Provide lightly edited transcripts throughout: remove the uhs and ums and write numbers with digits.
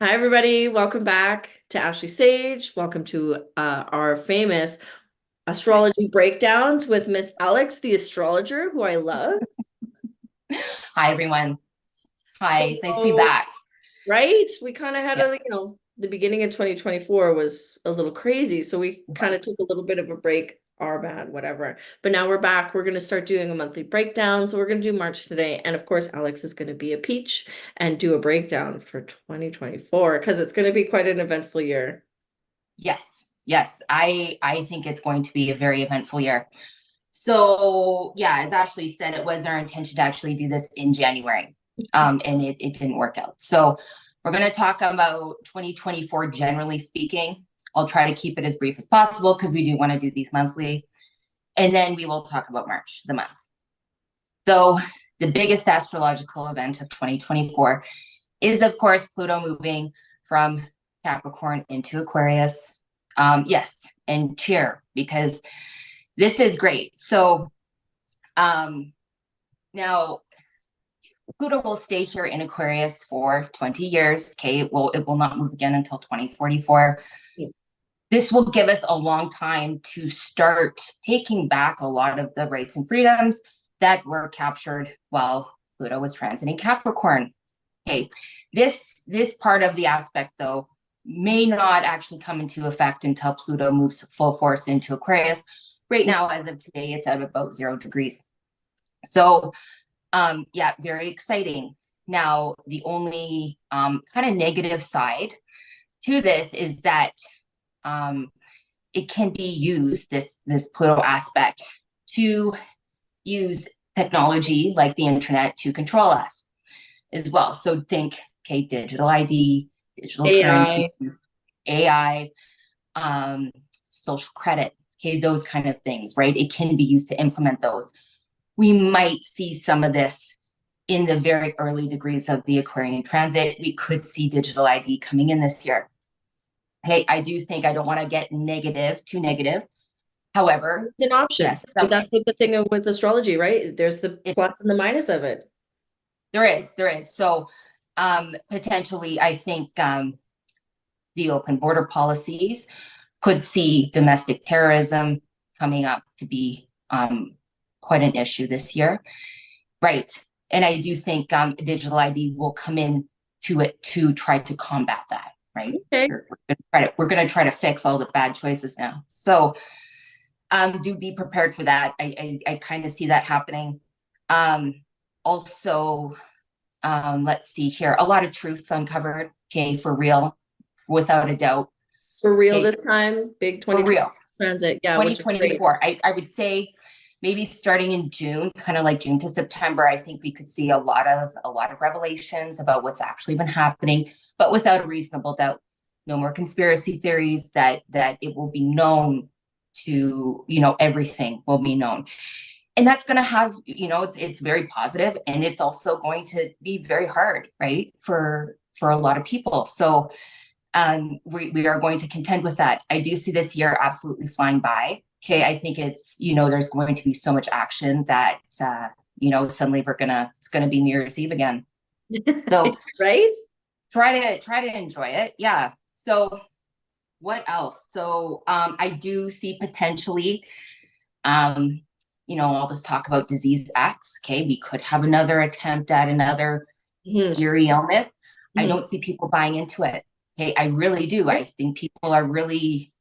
Hi, everybody. Welcome back to Ashley Sage. Welcome to our famous astrology breakdowns with Miss Alix, the astrologer, who I love. Hi, everyone. Hi, it's nice to be So, back. right, we kind of had Yes. the beginning of 2024 was a little crazy. So we kind Right. of took a little bit of a break, our bad, whatever. But now we're back. We're going to start doing a monthly breakdown. So we're going to do March today. And of course, Alex is going to be a peach and do a breakdown for 2024 because it's going to be quite an eventful year. Yes. Yes. I think it's going to be a very eventful year. So yeah, as Ashley said, it was our intention to actually do this in January. And it didn't work out. So we're going to talk about 2024, generally speaking. I'll try to keep it as brief as possible because we do want to do these monthly. And then we will talk about March, the month. So the biggest astrological event of 2024 is, of course, Pluto moving from Capricorn into Aquarius. Yes, and cheer because this is great. So now Pluto will stay here in Aquarius for 20 years. Okay, it will not move again until 2044. This will give us a long time to start taking back a lot of the rights and freedoms that were captured while Pluto was transiting Capricorn. Okay, this part of the aspect though may not actually come into effect until Pluto moves full force into Aquarius. Right now, as of today, it's at about 0 degrees. So yeah, very exciting. Now, the only kind of negative side to this is that um, it can be used, this Pluto aspect, to use technology like the internet to control us as well. So think, okay, digital ID, digital currency, AI. AI, social credit, okay, those kind of things, right? It can be used to implement those. We might see some of this in the very early degrees of the Aquarian transit. We could see digital ID coming in this year. Hey, I do think I don't want to get negative, too negative. However, It's an option. yes, That's what the thing with astrology, right? There's the it, plus and the minus of it. there is. So potentially, I think the open border policies could see domestic terrorism coming up to be quite an issue this year. Right. And I do think digital ID will come in to it to try to combat that. Right. Okay. We're going to try to fix all the bad choices now. So do be prepared for that. I kind of see that happening. Um, also, let's see here. A lot of truths uncovered. Okay, for real, without a doubt. For real Okay, this time, big for 2020 real. transit. Yeah, which is great. 2024. I would say maybe starting in June, kind of like June to September, I think we could see a lot of revelations about what's actually been happening, but without a reasonable doubt. No more conspiracy theories that it will be known to, everything will be known. And that's going to have, it's very positive, and it's also going to be very hard, right? For a lot of people. So we are going to contend with that. I do see this year absolutely flying by. Okay, I think there's going to be so much action that suddenly it's gonna be New Year's Eve again. So Right? try to enjoy it. Yeah. So what else? So I do see potentially, um, all this talk about disease X. Okay, we could have another attempt at another Mhm. scary illness. I Mhm. don't see people buying into it. Okay, I really do. I think people are really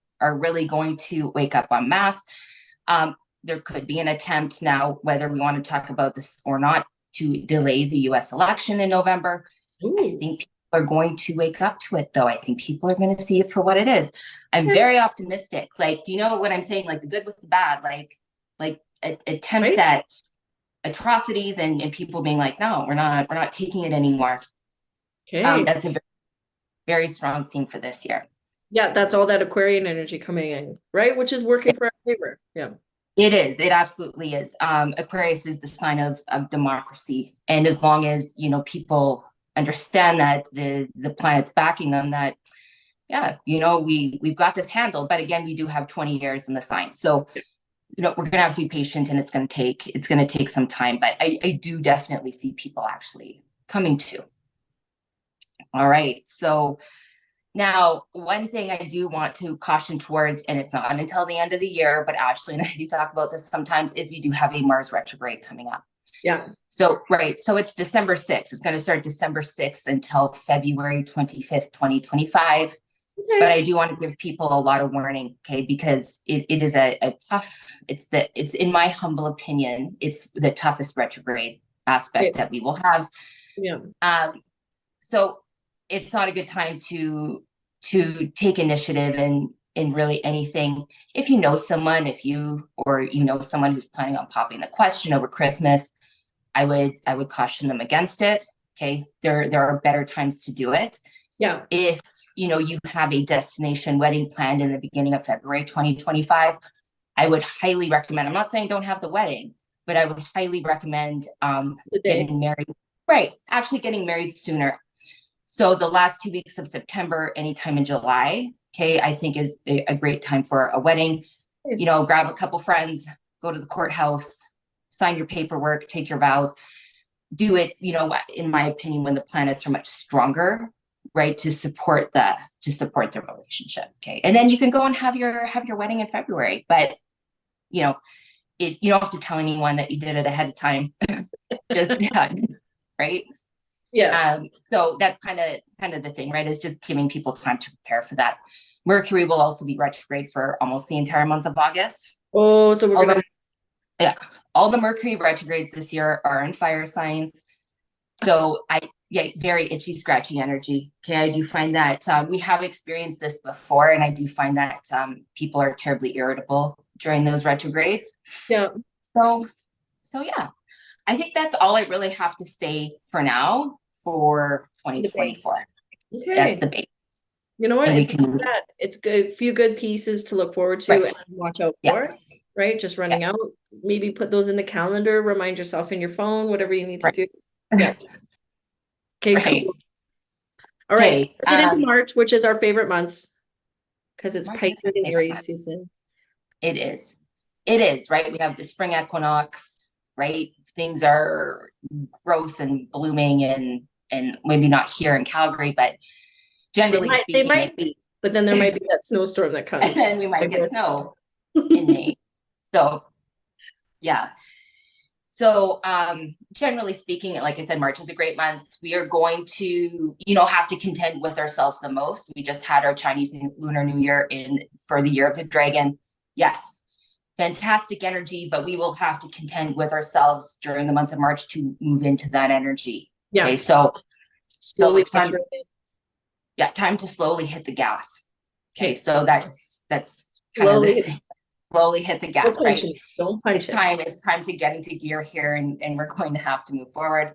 going to wake up en masse. There could be an attempt now, whether we want to talk about this or not, to delay the U.S. election in November. I Ooh. think people are going to wake up to it, though. I think people are going to see it for what it is. I'm Yeah, very optimistic. Like, do you know what I'm saying? Like the good with the bad, like attempts right? at atrocities and people being like, no, we're not taking it anymore. Okay. That's a very, very strong theme for this year. Yeah, that's all that Aquarian energy coming in, right? Which is working for our favor. Yeah. It is. It absolutely is. Aquarius is the sign of democracy, and as long as people understand that the planet's backing them, that yeah, we've got this handled. But again, we do have 20 years in the sign, so we're gonna have to be patient, and it's gonna take some time. But I do definitely see people actually coming to. All right. So now, one thing I do want to caution towards, and it's not until the end of the year, but Ashley and I do talk about this sometimes, is we do have a Mars retrograde coming up. Yeah. So, right. So it's December 6th. It's going to start December 6th until February 25th, 2025. But Okay. I do want to give people a lot of warning, okay, because it is a tough, it's in my humble opinion, it's the toughest retrograde aspect Okay. that we will have. Yeah. So it's not a good time to take initiative in really anything. If you know someone, if you or you know someone who's planning on popping the question over Christmas, I would caution them against it. Okay. There are better times to do it. Yeah. If you have a destination wedding planned in the beginning of February 2025, I would highly recommend, I'm not saying don't have the wedding, but I would highly recommend The day. getting married. Right. Actually getting married sooner. So the last 2 weeks of September, anytime in July, okay, I think is a great time for a wedding. Nice. Grab a couple friends, go to the courthouse, sign your paperwork, take your vows, do it, in my opinion, when the planets are much stronger, right, to support the relationship. Okay. And then you can go and have your wedding in February. But you know, you don't have to tell anyone that you did it ahead of time. Just right. Yeah. So that's kind of the thing, right? Is just giving people time to prepare for that. Mercury will also be retrograde for almost the entire month of August. Oh, so we're All gonna. the yeah, all the Mercury retrogrades this year are in fire signs. So very itchy, scratchy energy. Okay, I do find that we have experienced this before, and I do find that people are terribly irritable during those retrogrades. Yeah. So, so yeah, I think that's all I really have to say for now for The base. 2024. That's Okay. the base, You know what? and we It's can not bad. It's good. Few good pieces to look forward to right. and watch out Yeah, for. Right? Just yeah, running out. Maybe put those in the calendar. Remind yourself in your phone. Whatever you need to right, do. Yeah. Okay. right. Cool. All right. So Okay, let's get into March, which is our favorite month because it's March is my Pisces and favorite Aries month. season. It is. It is, right? We have the spring equinox, right? Things are growth and blooming and maybe not here in Calgary, but They generally might. They speaking, might be, but then there might be that snowstorm that comes. and we might Like get this. snow in May. So yeah. So generally speaking, like I said, March is a great month. We are going to, have to contend with ourselves the most. We just had our Chinese Lunar New Year for the Year of the Dragon. Yes, fantastic energy, but we will have to contend with ourselves during the month of March to move into that energy. Okay, Yeah. so Slowly it's time, pressure it time to slowly hit the gas. in. Okay, Okay. so that's kind of the Slowly. thing. Slowly hit the Don't gas, punch right? it. Don't punch it's it. time it's time to get into gear here, and we're going to have to move forward.